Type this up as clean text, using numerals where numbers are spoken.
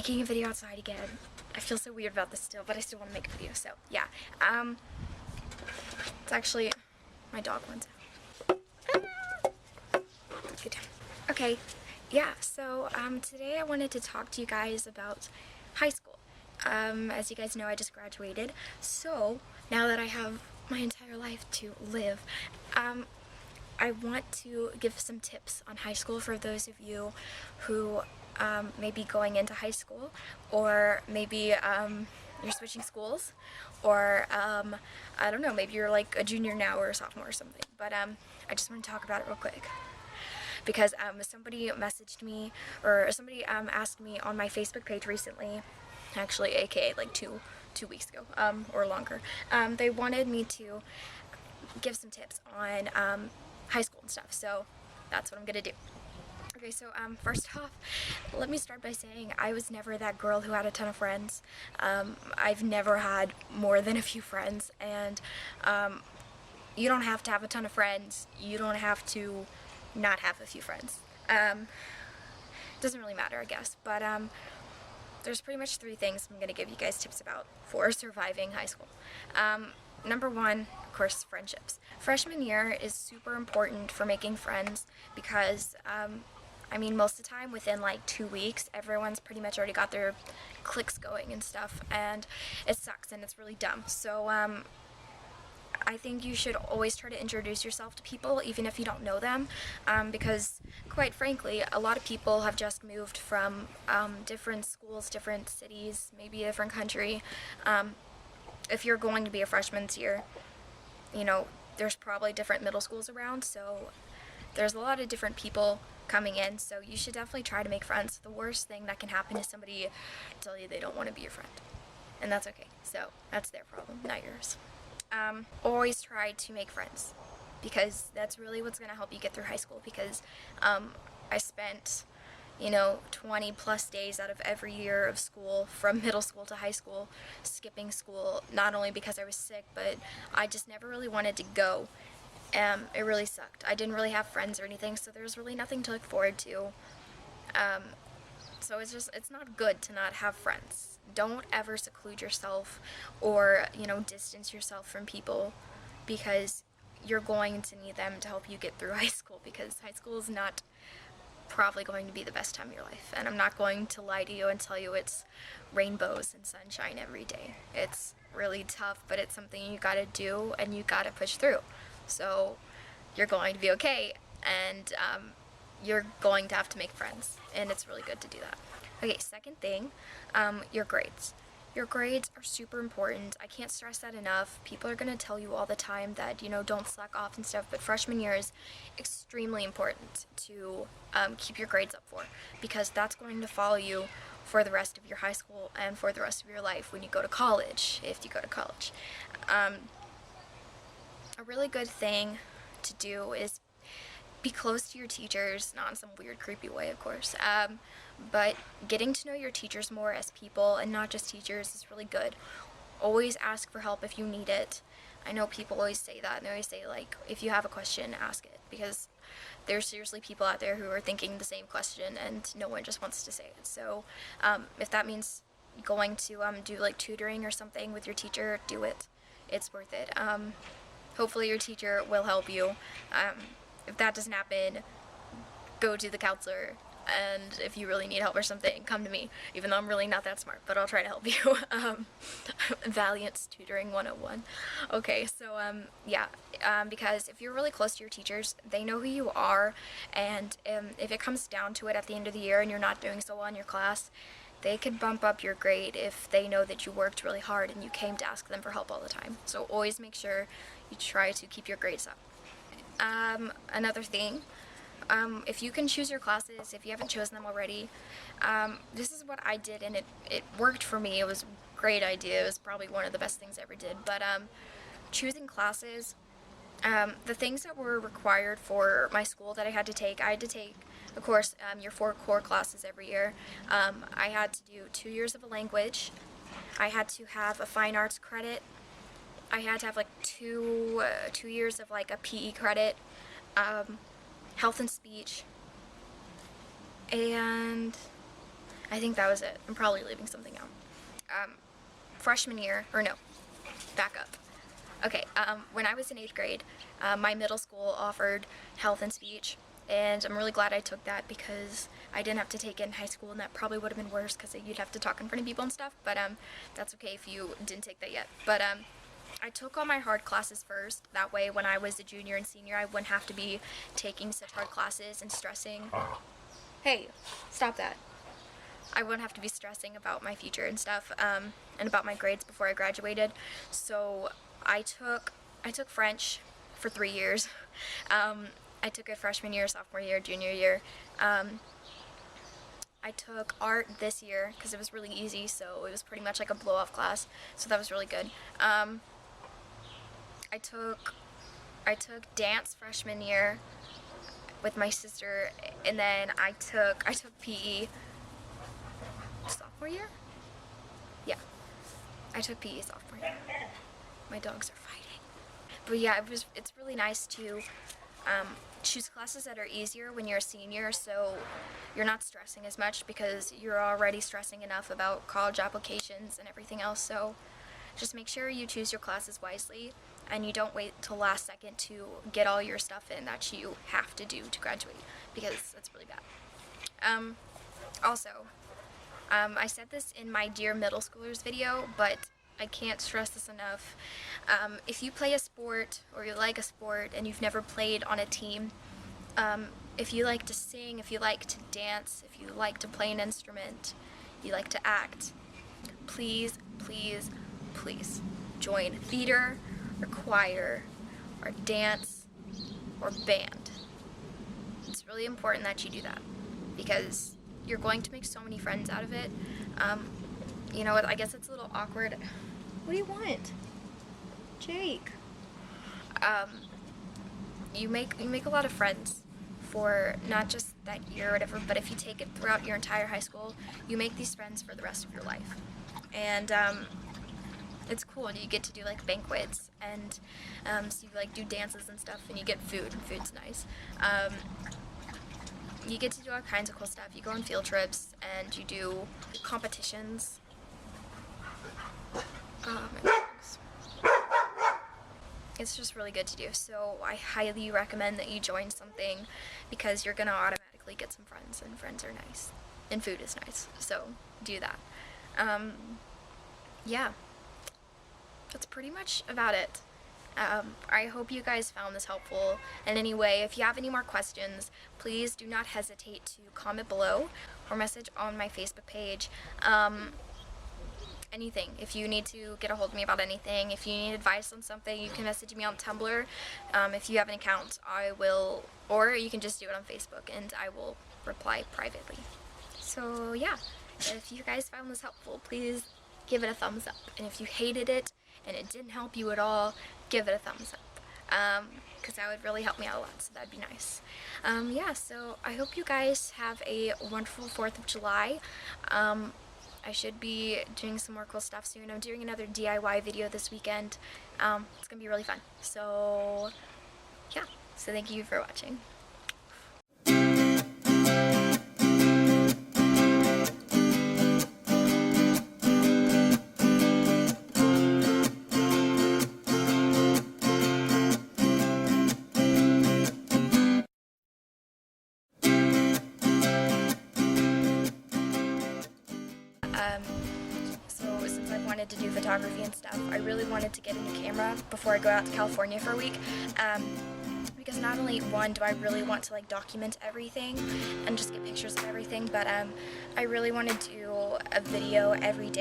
making a video outside again. I feel so weird about this still, but I still want to make a video, so yeah. It's actually, my dog wants out. Good. Okay, yeah, so today I wanted to talk to you guys about high school. As you guys know, I just graduated, so now that I have my entire life to live, I want to give some tips on high school for those of you who may be going into high school, or maybe you're switching schools, or I don't know, maybe you're like a junior now or a sophomore or something. But I just want to talk about it real quick because somebody messaged me, or somebody asked me on my Facebook page recently, actually aka like two weeks ago or longer. They wanted me to give some tips on high school and stuff, so that's what I'm gonna do. Okay, so first off, let me start by saying I was never that girl who had a ton of friends. I've never had more than a few friends, and you don't have to have a ton of friends. You don't have to not have a few friends. Doesn't really matter, I guess, but there's pretty much three things I'm gonna give you guys tips about for surviving high school. Number one, of course, friendships. Freshman year is super important for making friends because, I mean, most of the time, within like 2 weeks, everyone's pretty much already got their cliques going and stuff, and it sucks and it's really dumb. So, I think you should always try to introduce yourself to people, even if you don't know them, because, quite frankly, a lot of people have just moved from different schools, different cities, maybe a different country. If you're going to be a freshman this year, you know, there's probably different middle schools around, so there's a lot of different people coming in, so you should definitely try to make friends. The worst thing that can happen is somebody tell you they don't want to be your friend, and that's okay. So that's their problem, not yours. Always try to make friends, because that's really what's going to help you get through high school, because I spent, you know, 20 plus days out of every year of school, from middle school to high school, skipping school, not only because I was sick, but I just never really wanted to go. It really sucked. I didn't really have friends or anything, so there was really nothing to look forward to. So it's not good to not have friends. Don't ever seclude yourself or, you know, distance yourself from people, because you're going to need them to help you get through high school, because high school is not probably going to be the best time of your life, and I'm not going to lie to you and tell you it's rainbows and sunshine every day. It's really tough, but it's something you gotta do and you gotta push through. So you're going to be okay, and you're going to have to make friends, and it's really good to do that. Okay, second thing, your grades. Your grades are super important. I can't stress that enough. People are going to tell you all the time that, you know, don't slack off and stuff, but freshman year is extremely important to keep your grades up for, because that's going to follow you for the rest of your high school and for the rest of your life when you go to college, if you go to college. A really good thing to do is be close to your teachers, not in some weird, creepy way, of course, but getting to know your teachers more as people and not just teachers is really good. Always ask for help if you need it. I know people always say that, and they always say, like, if you have a question, ask it, because there's seriously people out there who are thinking the same question, and no one just wants to say it. So if that means going to do, like, tutoring or something with your teacher, do it. It's worth it. Hopefully your teacher will help you. If that doesn't happen, go to the counselor, and if you really need help or something, come to me, even though I'm really not that smart, but I'll try to help you. Valiance Tutoring 101. Okay, so yeah, because if you're really close to your teachers, they know who you are, and if it comes down to it at the end of the year and you're not doing so well in your class, they could bump up your grade if they know that you worked really hard and you came to ask them for help all the time. So always make sure you try to keep your grades up. Another thing, if you can choose your classes, if you haven't chosen them already, this is what I did, and it worked for me. It was a great idea. It was probably one of the best things I ever did. But choosing classes, the things that were required for my school that I had to take, of course, your 4 core classes every year. I had to do 2 years of a language. I had to have a fine arts credit. I had to have like 2 years of like a PE credit, health and speech, and I think that was it. I'm probably leaving something out. Freshman year, or no, back up. Okay, when I was in 8th grade, my middle school offered health and speech, and I'm really glad I took that because I didn't have to take it in high school, and that probably would have been worse because you'd have to talk in front of people and stuff, but that's okay if you didn't take that yet. But I took all my hard classes first. That way, when I was a junior and senior, I wouldn't have to be taking such hard classes and stressing. Hey, stop that. I wouldn't have to be stressing about my future and stuff, and about my grades before I graduated. So I took French for 3 years. I took it freshman year, sophomore year, junior year. I took art this year because it was really easy, so it was pretty much like a blow-off class, so that was really good. I took dance freshman year with my sister, and then I took PE sophomore year? Yeah, I took PE sophomore year. My dogs are fighting. But yeah, it's really nice to choose classes that are easier when you're a senior, so you're not stressing as much because you're already stressing enough about college applications and everything else. So just make sure you choose your classes wisely and you don't wait till last second to get all your stuff in that you have to do to graduate, because that's really bad. Also, I said this in my Dear Middle Schoolers video, but I can't stress this enough. If you play a sport or you like a sport and you've never played on a team, if you like to sing, if you like to dance, if you like to play an instrument, you like to act, please, please, please join theater or choir or dance or band. It's really important that you do that because you're going to make so many friends out of it. You know, I guess it's a little awkward. What do you want? Jake. You make a lot of friends for not just that year or whatever, but if you take it throughout your entire high school, you make these friends for the rest of your life. And it's cool. You get to do like banquets and so you like do dances and stuff, and you get food. Food's nice. You get to do all kinds of cool stuff. You go on field trips and you do competitions. My dogs. It's just really good to do. So I highly recommend that you join something because you're gonna automatically get some friends, and friends are nice, and food is nice. So do that. Yeah, that's pretty much about it. I hope you guys found this helpful in any way. If you have any more questions, please do not hesitate to comment below or message on my Facebook page. Anything. If you need to get a hold of me about anything, if you need advice on something, you can message me on Tumblr. If you have an account, I will, or you can just do it on Facebook and I will reply privately. So yeah, if you guys found this helpful, please give it a thumbs up. And if you hated it and it didn't help you at all, give it a thumbs up. Because that would really help me out a lot, so that'd be nice. Yeah, so I hope you guys have a wonderful 4th of July. I should be doing some more cool stuff soon. I'm doing another DIY video this weekend. It's gonna be really fun. So yeah, so thank you for watching. So since I wanted to do photography and stuff, I really wanted to get into camera before I go out to California for a week. Because not only, one, do I really want to like document everything and just get pictures of everything, but I really want to do a video every day